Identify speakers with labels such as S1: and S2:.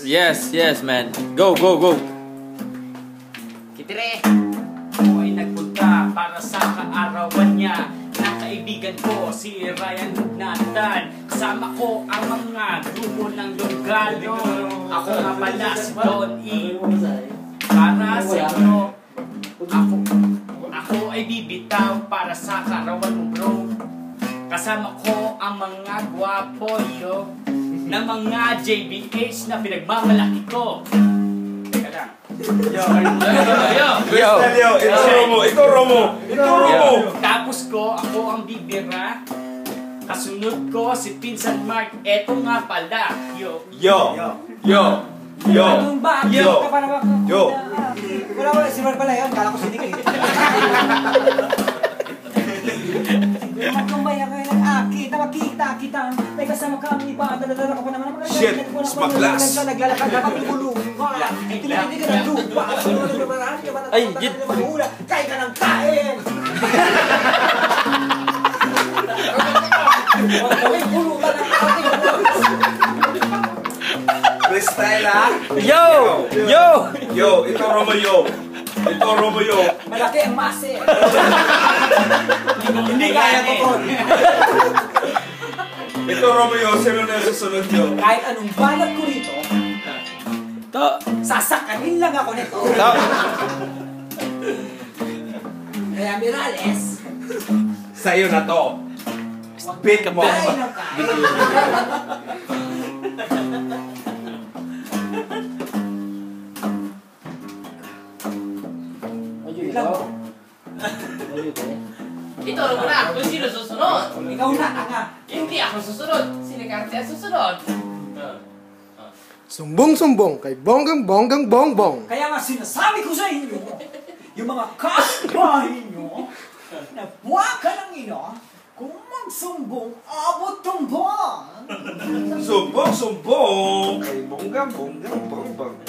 S1: Yes, man. Go.
S2: Kitire! Ako ay nagpunta para sa kaarawan niya ng kaibigan ko, si Ryan Nathan. Kasama ko ang mga grupo ng Longalo. Ako nga pala si Don E. Para sa inyo, ako ay bibitaw para sa kaarawan mo, bro. Kasama ko ang mga gwapo, yo, na mga JBH na pinagmamalaki ko. Teka lang. Yo.
S3: Ito Romo.
S2: Tapos ko, ako ang bibira. Kasunod ko si Pinsan Mark. Eto nga pala. Yo.
S4: Wala, si Mark pala yun. Kala ko sinig. Magkumbay na kayo nag-akit na makita kita. May kasama kami iba. Daladala ko pa naman.
S3: Shit, smaklas.
S4: Naglalakad na kami gulong. Tinigil ka ng lupa.
S1: Ay, Jit.
S4: Kain ka ng kain. Gawin gulo ka ng ating.
S3: Freestyle ha?
S1: Yo!
S3: Ito Romo yo.
S4: Malaki ang mase.
S2: Hindi kaya ko po.
S3: Ito Romo yo. Sino na susunod yo?
S4: Kahit anong balat ko rito, sasakanin lang ako nito. Kaya Mirales,
S3: Sa'yo na to. Spit mo.
S4: kain ng kain.
S5: Ito mo na, kung sino susunod.
S4: Ikaw na, nga.
S5: Hindi ako susunod. Sinikarte ang susunod.
S6: Sumbong-sumbong kay bonggang-bonggang bongbong.
S4: Kaya nga sinasabi ko sa inyo, yung mga kapitbahay nyo, na buwag ka ng ino, kung magsumbong, abot tumbong.
S3: Sumbong. Kay bonggang bongbang.